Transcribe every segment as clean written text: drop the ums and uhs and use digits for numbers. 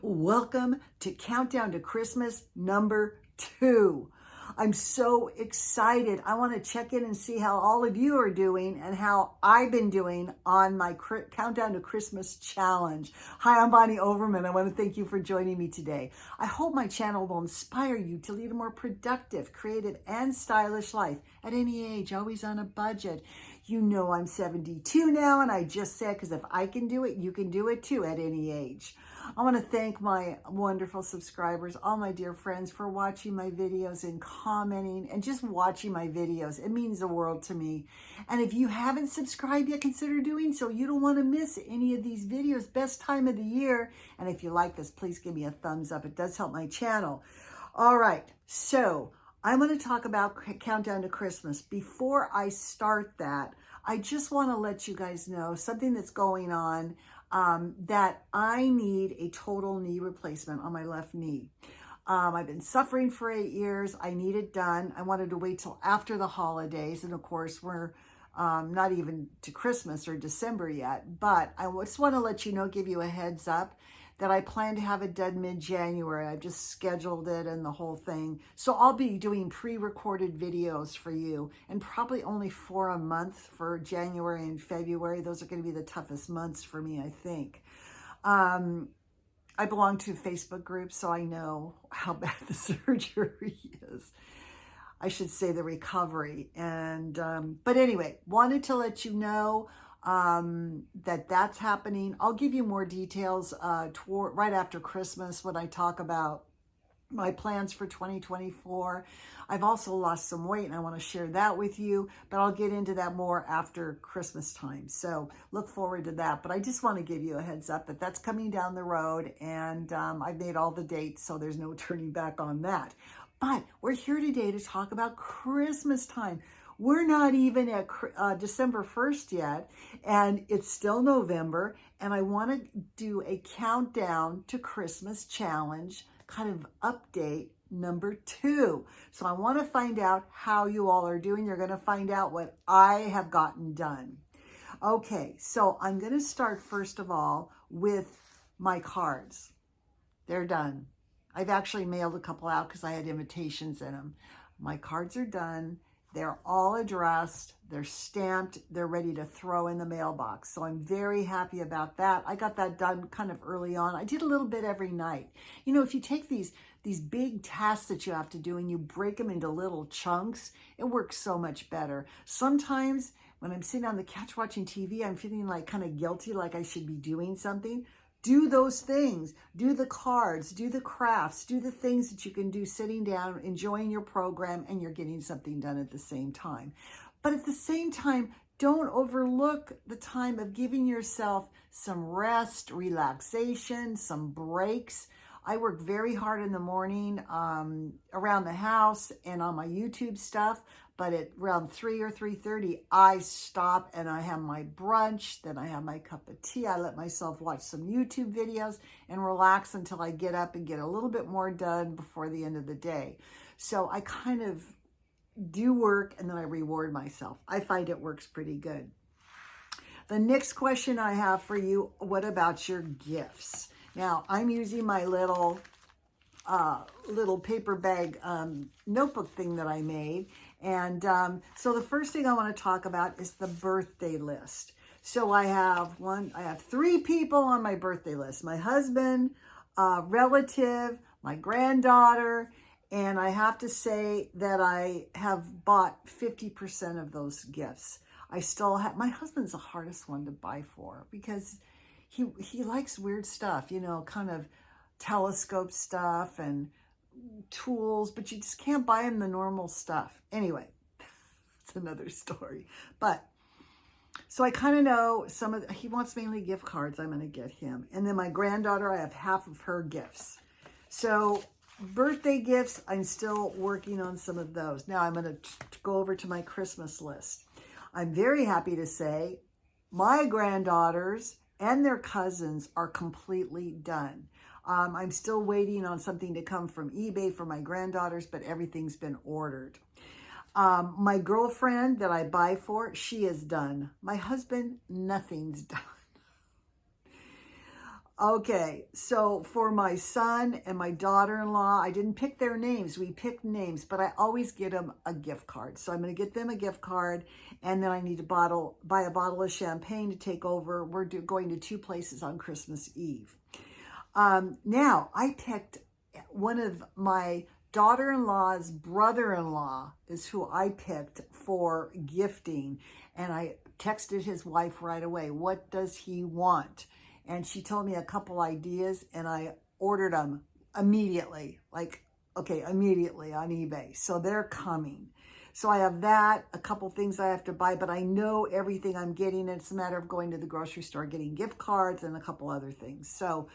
Welcome to Countdown to Christmas number 2. I'm so excited. I want to check in and see how all of you are doing and how I've been doing on my Countdown to Christmas challenge. Hi, I'm Bonnie Overman. I want to thank you for joining me today. I hope my channel will inspire you to lead a more productive, creative, and stylish life at any age, always on a budget. You know I'm 72 now, and I just said, because if I can do it, you can do it too at any age. I want to thank my wonderful subscribers, all my dear friends, for watching my videos and commenting and just watching my videos. It means the world to me. And if you haven't subscribed yet, consider doing so. You don't want to miss any of these videos. Best time of the year. And if you like this, please give me a thumbs up. It does help my channel. All right. So I'm going to talk about Countdown to Christmas. Before I start that, I just want to let you guys know something that's going on, that I need a total knee replacement on my left knee. I've been suffering for 8 years. I need it done. I wanted to wait till after the holidays. And of course, we're not even to Christmas or December yet. But I just want to let you know, give you a heads up, that I plan to have it done mid-January. I've just scheduled it and the whole thing. So I'll be doing pre-recorded videos for you, and probably only 4 a month for January and February. Those are going to be the toughest months for me, I think. I belong to a Facebook group, so I know how bad the surgery is. I should say the recovery. And but anyway, wanted to let you know that's happening. I'll give you more details right after Christmas when I talk about my plans for 2024. I've also lost some weight and I want to share that with you, but I'll get into that more after Christmas time. So look forward to that. But I just want to give you a heads up that that's coming down the road, and I've made all the dates, so there's no turning back on that. But we're here today to talk about Christmas time. We're not even at December 1st yet, and it's still November, and I want to do a countdown to Christmas challenge kind of update number 2. So I want to find out how you all are doing. You're going to find out what I have gotten done. Okay, so I'm going to start first of all with my cards. They're done. I've actually mailed a couple out because I had invitations in them. My cards are done. They're all addressed, they're stamped, they're ready to throw in the mailbox. So I'm very happy about that. I got that done kind of early on. I did a little bit every night. You know, if you take these big tasks that you have to do and you break them into little chunks, it works so much better. Sometimes when I'm sitting on the couch watching TV, I'm feeling like kind of guilty, like I should be doing something. Do those things, do the cards, do the crafts, do the things that you can do sitting down, enjoying your program, and you're getting something done at the same time. But at the same time, don't overlook the time of giving yourself some rest, relaxation, some breaks. I work very hard in the morning around the house and on my YouTube stuff, but at around 3 or 3:30, I stop and I have my brunch, then I have my cup of tea. I let myself watch some YouTube videos and relax until I get up and get a little bit more done before the end of the day. So I kind of do work and then I reward myself. I find it works pretty good. The next question I have for you, what about your gifts? Now, I'm using my little paper bag notebook thing that I made. And so the first thing I want to talk about is the birthday list. So I have 3 people on my birthday list: my husband, relative, my granddaughter, and I have to say that I have bought 50% of those gifts. I still have, my husband's the hardest one to buy for because he likes weird stuff, you know, kind of telescope stuff and tools, but you just can't buy him the normal stuff. Anyway, it's another story. But so I kind of know he wants mainly gift cards. I'm going to get him. And then my granddaughter, I have half of her gifts. So birthday gifts, I'm still working on some of those. Now I'm going to go over to my Christmas list. I'm very happy to say my granddaughters and their cousins are completely done. I'm still waiting on something to come from eBay for my granddaughters, but everything's been ordered. My girlfriend that I buy for, she is done. My husband, nothing's done. Okay, so for my son and my daughter-in-law, I didn't pick their names. We picked names, but I always get them a gift card. So I'm going to get them a gift card, and then I need to buy a bottle of champagne to take over. We're going to 2 places on Christmas Eve. Now, I picked one of my daughter-in-law's brother-in-law is who I picked for gifting, and I texted his wife right away. What does he want? And she told me a couple ideas, and I ordered them immediately, immediately on eBay. So they're coming. So I have that, a couple things I have to buy, but I know everything I'm getting. It's a matter of going to the grocery store, getting gift cards, and a couple other things. So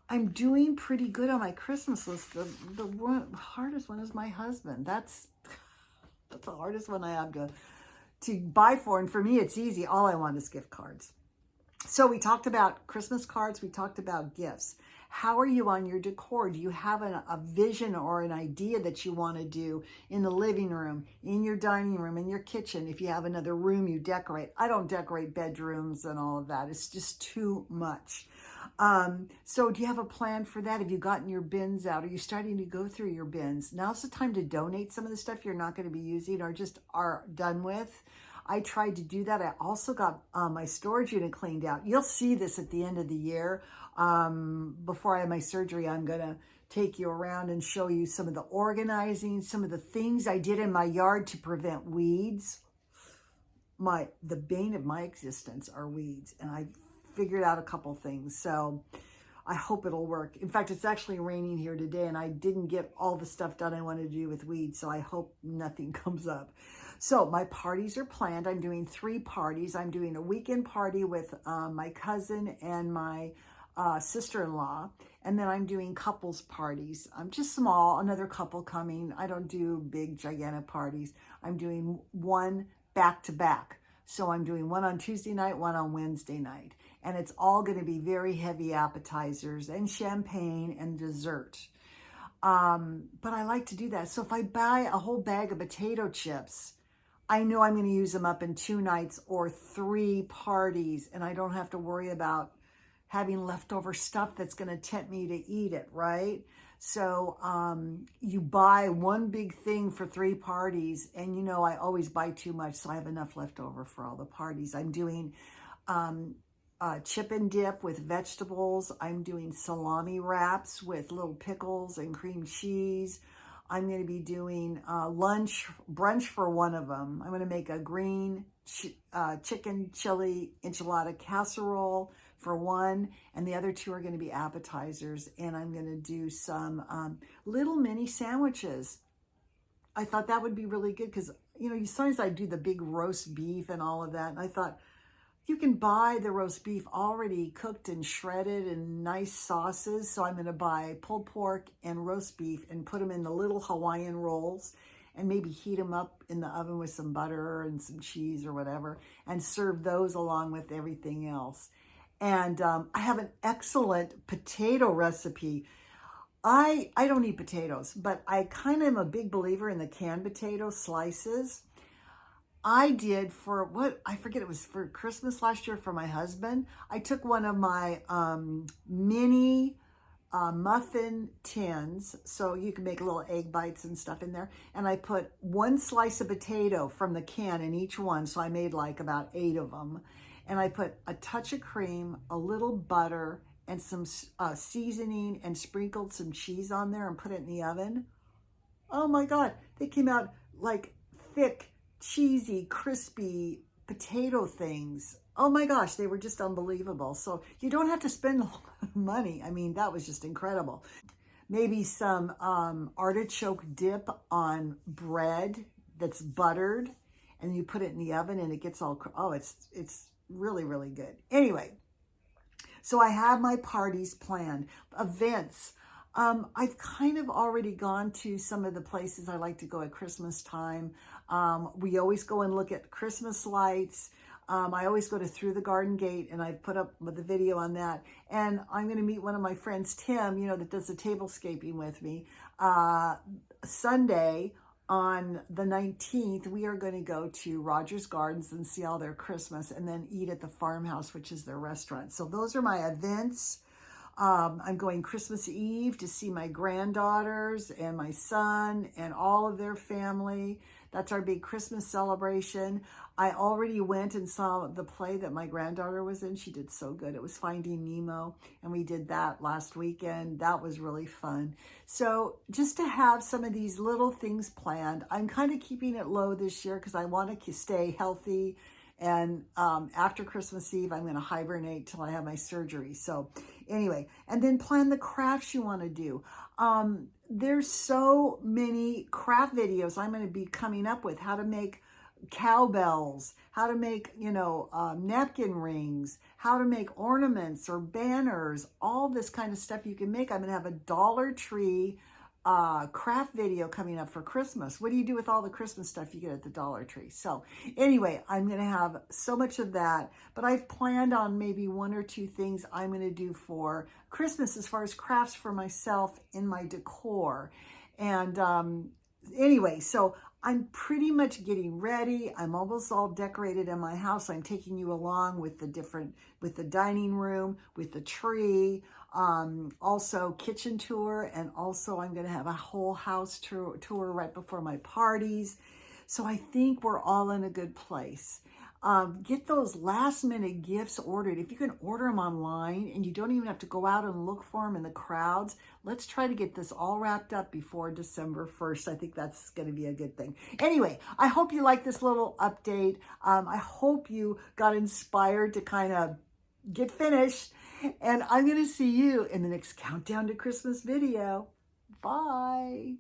I'm doing pretty good on my Christmas list. The hardest one is my husband. That's the hardest one I have to buy for. And for me, it's easy. All I want is gift cards. So we talked about Christmas cards. We talked about gifts. How are you on your decor? Do you have a vision or an idea that you want to do in the living room, in your dining room, in your kitchen? If you have another room you decorate. I don't decorate bedrooms and all of that. It's just too much. So do you have a plan for that? Have you gotten your bins out? Are you starting to go through your bins? Now's the time to donate some of the stuff you're not going to be using or just are done with. I tried to do that. I also got my storage unit cleaned out. You'll see this at the end of the year. Before I have my surgery, I'm going to take you around and show you some of the organizing, some of the things I did in my yard to prevent weeds. The bane of my existence are weeds, and I figured out a couple things. So I hope it'll work. In fact, it's actually raining here today, and I didn't get all the stuff done I wanted to do with weeds, so I hope nothing comes up. So my parties are planned. I'm doing 3 parties. I'm doing a weekend party with my cousin and my sister-in-law, and then I'm doing couples parties. I'm just small, another couple coming. I don't do big, gigantic parties. I'm doing one back-to-back. So I'm doing one on Tuesday night, one on Wednesday night. And it's all going to be very heavy appetizers and champagne and dessert. But I like to do that. So if I buy a whole bag of potato chips, I know I'm going to use them up in 2 nights or 3 parties, and I don't have to worry about having leftover stuff that's going to tempt me to eat it, right? So you buy one big thing for 3 parties, and I always buy too much, so I have enough left over for all the parties. I'm doing chip and dip with vegetables. I'm doing salami wraps with little pickles and cream cheese. I'm going to be doing brunch for one of them. I'm going to make a green chicken chili enchilada casserole for one, and the other 2 are going to be appetizers, and I'm going to do some little mini sandwiches. I thought that would be really good because, sometimes I do the big roast beef and all of that, and I thought, you can buy the roast beef already cooked and shredded and nice sauces. So I'm going to buy pulled pork and roast beef and put them in the little Hawaiian rolls and maybe heat them up in the oven with some butter and some cheese or whatever and serve those along with everything else. And I have an excellent potato recipe. I don't eat potatoes, but I kind of am a big believer in the canned potato slices. I did it was for Christmas last year for my husband. I took one of my mini muffin tins, so you can make little egg bites and stuff in there. And I put 1 slice of potato from the can in each one. So I made like about 8 of them. And I put a touch of cream, a little butter, and some seasoning, and sprinkled some cheese on there and put it in the oven. Oh my God, they came out like thick, cheesy, crispy potato things. Oh my gosh, they were just unbelievable. So you don't have to spend a lot of money. I mean, that was just incredible. Maybe some artichoke dip on bread that's buttered, and you put it in the oven and it gets all, it's really, really good. Anyway, so I have my parties planned, events. I've kind of already gone to some of the places I like to go at Christmas time. We always go and look at Christmas lights. I always go to Through the Garden Gate, and I've put up the video on that. And I'm going to meet one of my friends, Tim, that does the tablescaping with me. Sunday on the 19th, we are going to go to Rogers Gardens and see all their Christmas, and then eat at the Farmhouse, which is their restaurant. So those are my events. I'm going Christmas Eve to see my granddaughters and my son and all of their family. That's our big Christmas celebration. I already went and saw the play that my granddaughter was in. She did so good. It was Finding Nemo, and we did that last weekend. That was really fun. So just to have some of these little things planned, I'm kind of keeping it low this year because I want to stay healthy. And after Christmas Eve, I'm going to hibernate till I have my surgery. So anyway, and then plan the crafts you want to do. There's so many craft videos I'm going to be coming up with. How to make cowbells, how to make, napkin rings, how to make ornaments or banners, all this kind of stuff you can make. I'm going to have a Dollar Tree craft video coming up for Christmas. What do you do with all the Christmas stuff you get at the Dollar Tree? So anyway, I'm going to have so much of that, but I've planned on maybe 1 or 2 things I'm going to do for Christmas as far as crafts for myself in my decor. And anyway, so I'm pretty much getting ready. I'm almost all decorated in my house. I'm taking you along with the dining room, with the tree, also kitchen tour, and also I'm going to have a whole house tour right before my parties. So I think we're all in a good place. Get those last minute gifts ordered. If you can order them online and you don't even have to go out and look for them in the crowds, let's try to get this all wrapped up before December 1st. I think that's going to be a good thing. Anyway, I hope you like this little update. I hope you got inspired to kind of get finished. And I'm going to see you in the next Countdown to Christmas video. Bye.